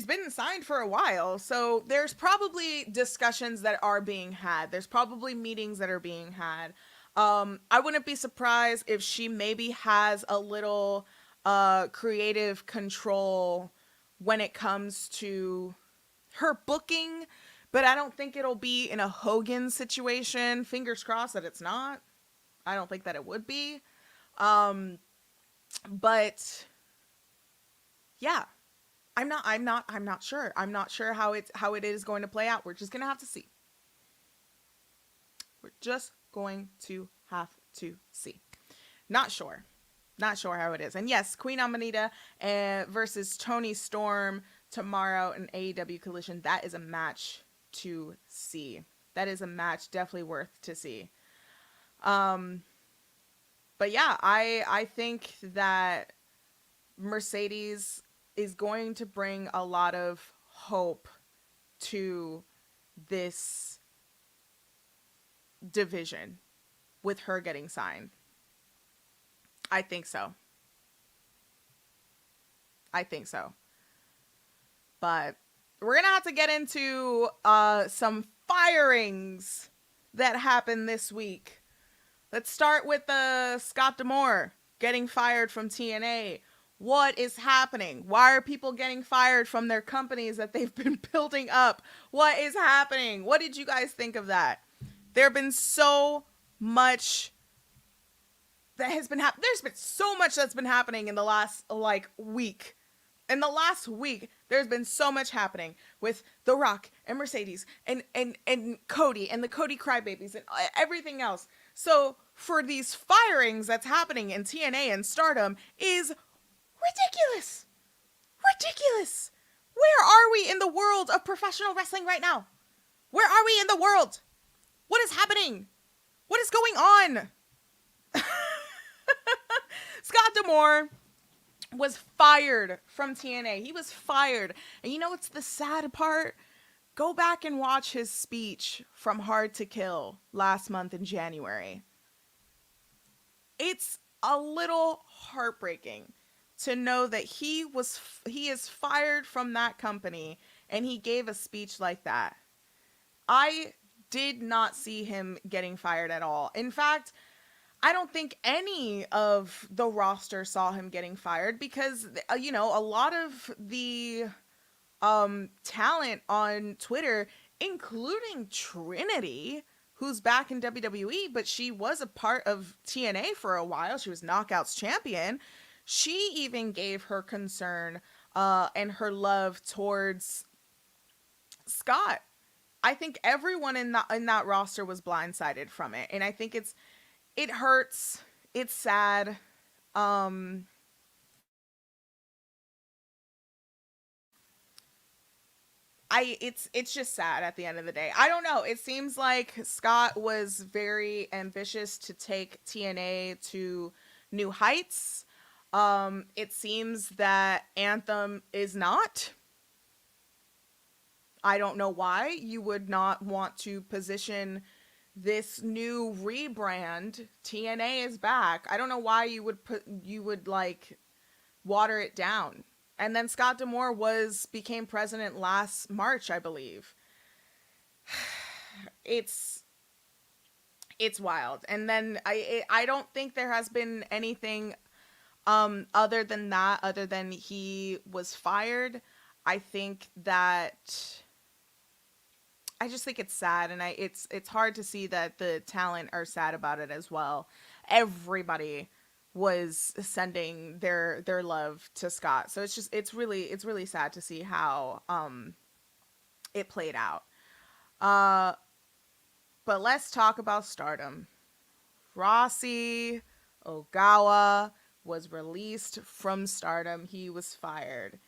been signed for a while. So there's probably discussions that are being had. There's probably meetings that are being had. I wouldn't be surprised if she maybe has a little creative control when it comes to her booking, but I don't think it'll be in a Hogan situation. Fingers crossed that it's not. I don't think that it would be. But yeah, I'm not sure. I'm not sure how it is going to play out. We're just going to have to see. Not sure how it is. And yes, Queen Amanita versus Toni Storm tomorrow in AEW Collision. That is a match to see. That is a match definitely worth to see. But yeah, I think that Mercedes is going to bring a lot of hope to this division with her getting signed. I think so. But we're going to have to get into some firings that happened this week. Let's start with Scott D'Amore getting fired from TNA. What is happening? Why are people getting fired from their companies that they've been building up? What is happening? What did you guys think of that? There have been so much that has been happening. There's been so much that's been happening in the last week. In the last week, there's been so much happening with The Rock and Mercedes and CODY and the CODY Crybabies and everything else. So for these firings that's happening in TNA and Stardom is ridiculous. Ridiculous. Where are we in the world of professional wrestling right now? Where are we in the world? What is happening? What is going on? Scott D'Amore was fired from TNA. He was fired. And you know what's the sad part? Go back and watch his speech from Hard to Kill last month in January. It's a little heartbreaking to know that he is fired from that company and he gave a speech like that. I did not see him getting fired at all. In fact, I don't think any of the roster saw him getting fired because, a lot of the talent on Twitter, including Trinity, who's back in WWE, but she was a part of TNA for a while. She was Knockouts champion. She even gave her concern and her love towards Scott. I think everyone in that roster was blindsided from it, and I think it hurts. It's sad. It's just sad at the end of the day. I don't know. It seems like Scott was very ambitious to take TNA to new heights. It seems that Anthem is not. I don't know why you would not want to position this new rebrand. TNA is back. I don't know why you would like water it down. And then Scott D'Amore became president last March, I believe. It's wild. And then I don't think there has been anything other than that, other than he was fired. I just think it's sad, and it's hard to see that the talent are sad about it as well. Everybody was sending their love to Scott, so it's really sad to see how it played out. But let's talk about Stardom. Rossy Ogawa was released from Stardom. He was fired.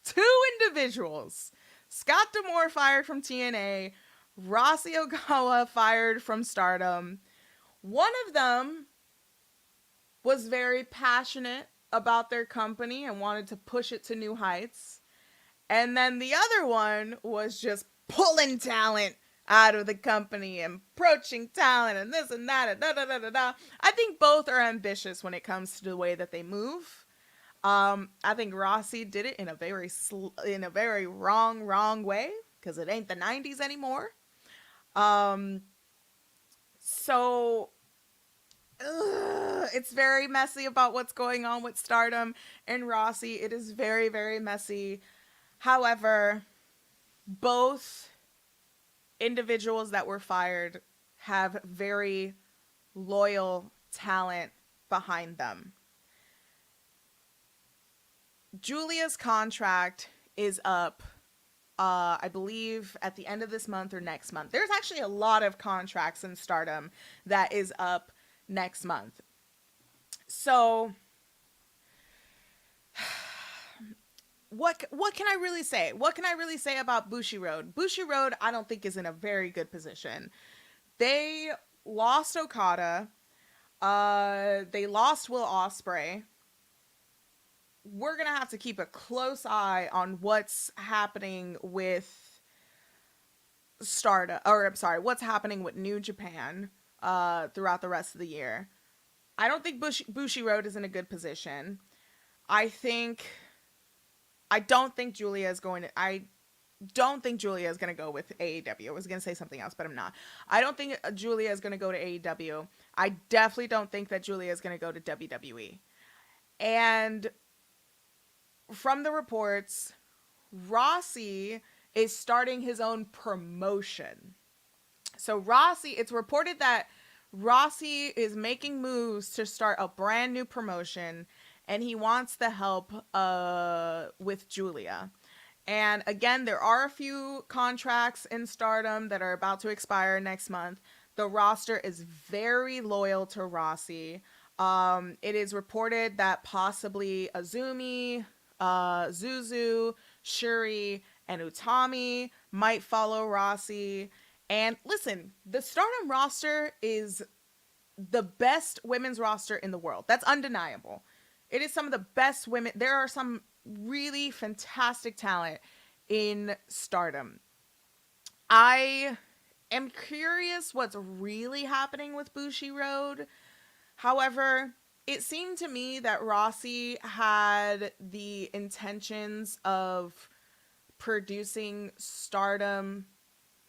Two individuals. Scott D'Amore fired from TNA. Rossy Ogawa fired from Stardom. One of them was very passionate about their company and wanted to push it to new heights. And then the other one was just pulling talent out of the company and poaching talent and this and that and da da da da da. I think both are ambitious when it comes to the way that they move. I think Rossy did it in a very wrong way, because it ain't the 90s anymore. So it's very messy about what's going on with Stardom and Rossy. It is very, very messy. However, both individuals that were fired have very loyal talent behind them. Julia's contract is up, I believe, at the end of this month or next month. There's actually a lot of contracts in Stardom that is up next month. So, what can I really say? What can I really say about Bushi Road? Bushi Road, I don't think, is in a very good position. They lost Okada. They lost Will Ospreay. We're going to have to keep a close eye on what's happening with what's happening with New Japan throughout the rest of the year. I don't think Bushi Road is in a good position. I don't think Julia is going to go with AEW. I was going to say something else, but I'm not. I don't think Julia is going to go to AEW. I definitely don't think that Julia is going to go to WWE. And from the reports, Rossy is starting his own promotion. So it's reported that Rossy is making moves to start a brand new promotion, and he wants the help with Julia. And again, there are a few contracts in Stardom that are about to expire next month. The roster is very loyal to Rossy. It is reported that possibly Azumi, Zuzu, Shuri, and Utami might follow Rossy. And listen, the Stardom roster is the best women's roster in the world. That's undeniable. It is some of the best women. There are some really fantastic talent in Stardom. I am curious what's really happening with Bushi Road. However, it seemed to me that Rossy had the intentions of producing Stardom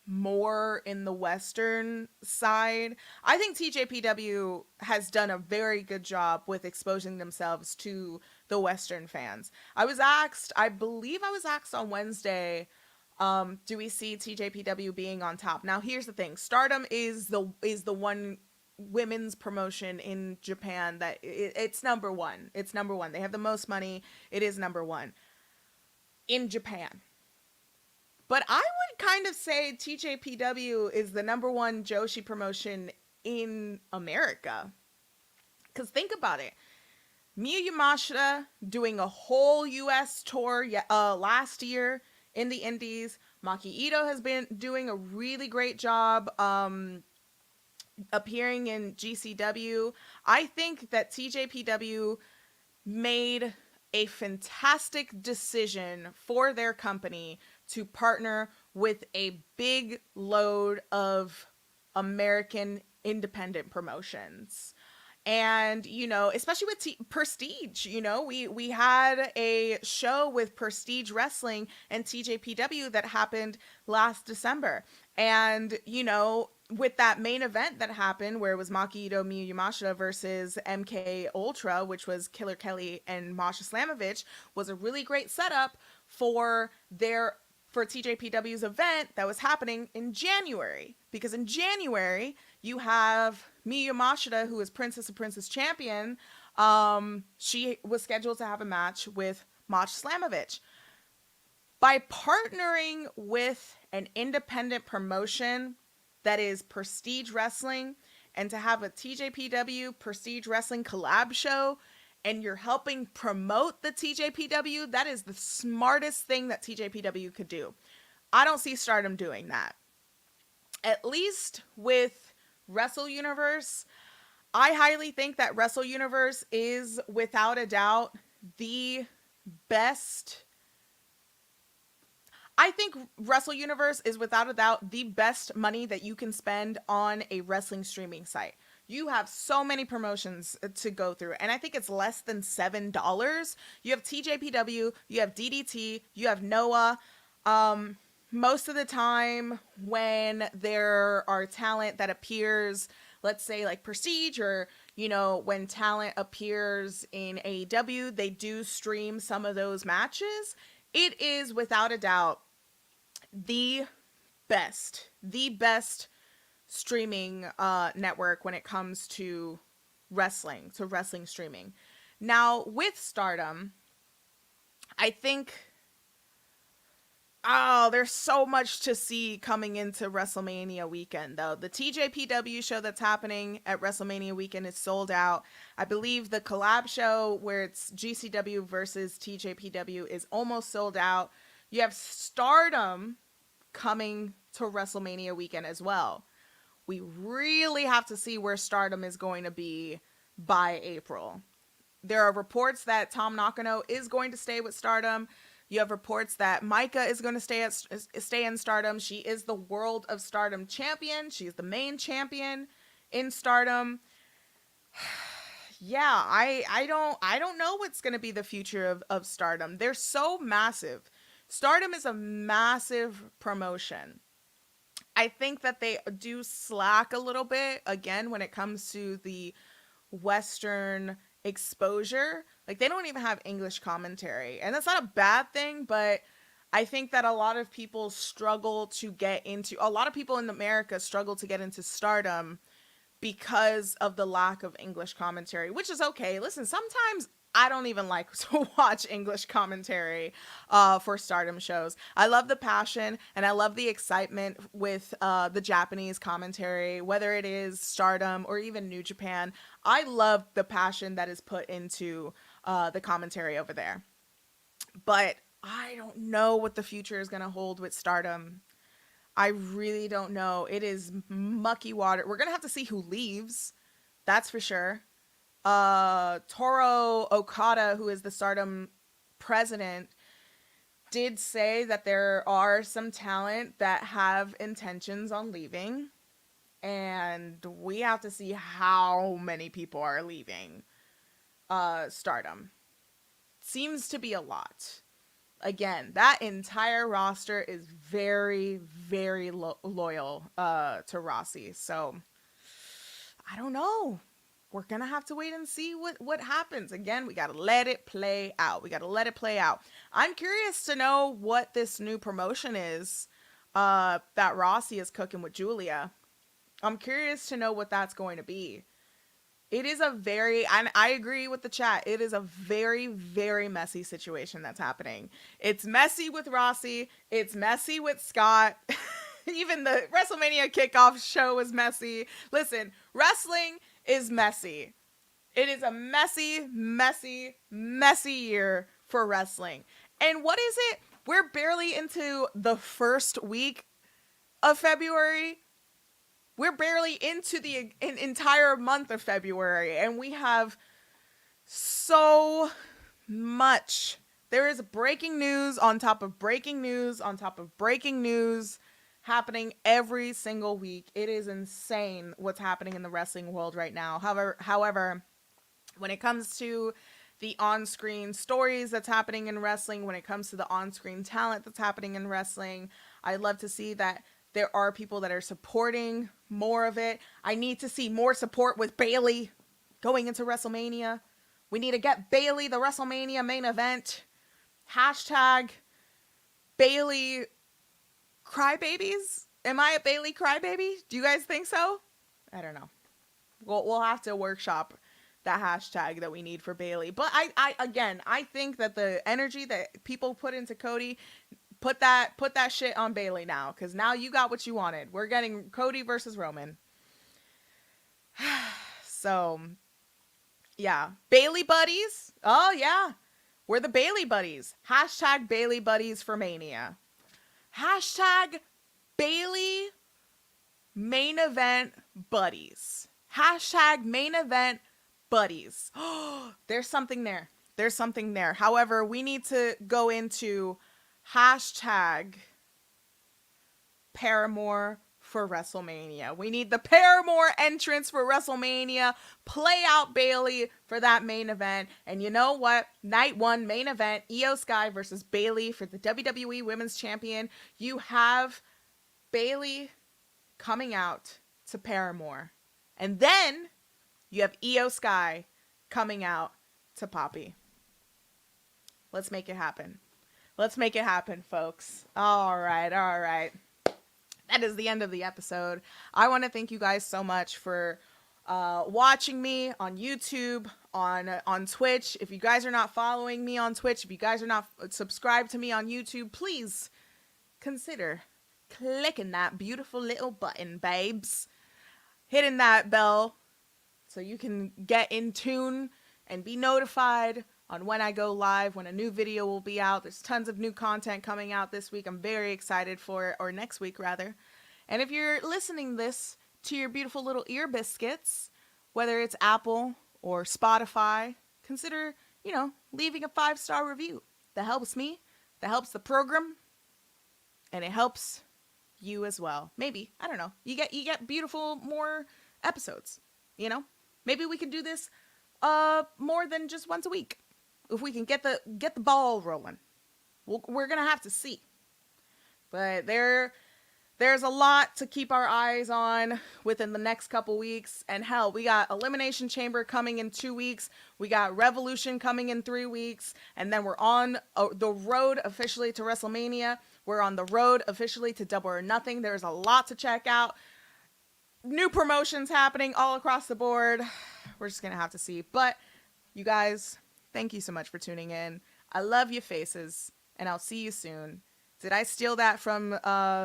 more in the Western side. I think TJPW has done a very good job with exposing themselves to the Western fans. I believe I was asked on Wednesday, do we see TJPW being on top? Now, here's the thing: Stardom is the one women's promotion in Japan that it's number one. It's number one. They have the most money. It is number one in Japan. But I would kind of say TJPW is the number one Joshi promotion in America. Because think about it. Miyu Yamashita doing a whole US tour last year in the Indies. Maki Ito has been doing a really great job appearing in GCW. I think that TJPW made a fantastic decision for their company to partner with a big load of American independent promotions. And, you know, especially with Prestige, you know, we had a show with Prestige Wrestling and TJPW that happened last December. And, you know, with that main event that happened where it was Maki Ito, Miyu Yamashita versus MK Ultra, which was Killer Kelly and Masha Slamovich, was a really great setup for TJPW's event that was happening in January. Because in January, you have Miyu Yamashita, who is Princess of Princess Champion. She was scheduled to have a match with Masha Slamovich. By partnering with an independent promotion that is Prestige Wrestling, and to have a TJPW Prestige Wrestling collab show, and you're helping promote the TJPW, that is the smartest thing that TJPW could do. I don't see Stardom doing that. At least with Wrestle Universe, I highly think that Wrestle Universe is without a doubt the best. I think Wrestle Universe is without a doubt the best money that you can spend on a wrestling streaming site. You have so many promotions to go through, and I think it's less than $7. You have TJPW, you have DDT, you have Noah. Most of the time when there are talent that appears, let's say like Prestige, or, you know, when talent appears in AEW, they do stream some of those matches. It is without a doubt the best streaming network when it comes to wrestling streaming. Now with Stardom, I think there's so much to see coming into WrestleMania weekend, though. The TJPW show that's happening at WrestleMania weekend is sold out. I believe the collab show where it's GCW versus TJPW is almost sold out. You have Stardom coming to WrestleMania weekend as well. We really have to see where Stardom is going to be by April. There are reports that Tom Nakano is going to stay with Stardom. You have reports that Micah is going to stay in Stardom. She is the World of Stardom champion. She's the main champion in Stardom. Yeah, I don't know what's going to be the future of Stardom. They're so massive. Stardom is a massive promotion. I think that they do slack a little bit, again, when it comes to the Western exposure. Like, they don't even have English commentary. And that's not a bad thing, but I think that a lot of people a lot of people in America struggle to get into Stardom because of the lack of English commentary, which is okay. Listen, sometimes I don't even like to watch English commentary for Stardom shows. I love the passion and I love the excitement with the Japanese commentary, whether it is Stardom or even New Japan. I love the passion that is put into the commentary over there. But I don't know what the future is going to hold with Stardom. I really don't know. It is mucky water. We're going to have to see who leaves. That's for sure. Toru Okada, who is the Stardom president, did say that there are some talent that have intentions on leaving, and we have to see how many people are leaving Stardom. Seems to be a lot. Again, that entire roster is very, very loyal to Rossy. So, I don't know. We're going to have to wait and see what happens. Again, we got to let it play out. I'm curious to know what this new promotion is that Rossy is cooking with Julia. I'm curious to know what that's going to be. It is a very, and I agree with the chat, it is a very, very messy situation that's happening. It's messy with Rossy. It's messy with Scott. Even the WrestleMania Kickoff show was messy. Listen, wrestling is messy. It is a messy, messy, messy year for wrestling. And what is it? We're barely into the first week of February. We're barely into the entire month of February, and we have so much. There is breaking news on top of breaking news on top of breaking news happening every single week. It is insane what's happening in the wrestling world right now. However, when it comes to the on-screen stories that's happening in wrestling, when it comes to the on-screen talent that's happening in wrestling, I'd love to see that there are people that are supporting more of it. I need to see more support with Bayley going into WrestleMania. We need to get Bayley the WrestleMania main event. Hashtag Bayley crybabies. Am I a Bayley crybaby? Do you guys think so? I don't know. We'll have to workshop that hashtag that we need for Bayley. But I think that the energy that people put into CODY, put that shit on Bayley now, because now you got what you wanted. We're getting CODY versus Roman. So, yeah. Bayley buddies. Oh, yeah. We're the Bayley buddies. Hashtag Bayley buddies for Mania. Hashtag Bayley main event buddies. Hashtag main event buddies. Oh, there's something there. There's something there. However, we need to go into hashtag Paramore for WrestleMania. We need the Paramore entrance for WrestleMania. Play out Bayley for that main event. And you know what? Night 1 main event, Io Sky versus Bayley for the WWE Women's Champion. You have Bayley coming out to Paramore. And then you have Io Sky coming out to Poppy. Let's make it happen. Let's make it happen, folks. All right. That is the end of the episode. I want to thank you guys so much for watching me on YouTube, on Twitch. If you guys are not following me on Twitch, if you guys are not subscribed to me on YouTube, please consider clicking that beautiful little button, babes. Hitting that bell so you can get in tune and be notified on when I go live, when a new video will be out. There's tons of new content coming out this week. I'm very excited for it, or next week rather. And if you're listening this to your beautiful little ear biscuits, whether it's Apple or Spotify, consider, leaving a 5-star review. That helps me, that helps the program, and it helps you as well. Maybe, I don't know. You get beautiful more episodes, Maybe we can do this more than just once a week. If we can get the ball rolling, we're gonna have to see. But there's a lot to keep our eyes on within the next couple weeks. And hell, we got Elimination Chamber coming in 2 weeks. We got Revolution coming in 3 weeks, and then we're on the road officially to WrestleMania. We're on the road officially to Double or Nothing. There's a lot to check out. New promotions happening all across the board. We're just gonna have to see. But you guys, thank you so much for tuning in. I love your faces, and I'll see you soon. Did I steal that from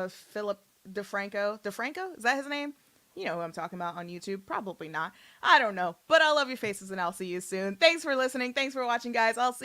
Philip DeFranco? DeFranco? Is that his name? You know who I'm talking about on YouTube. Probably not. I don't know. But I love your faces, and I'll see you soon. Thanks for listening. Thanks for watching, guys. I'll see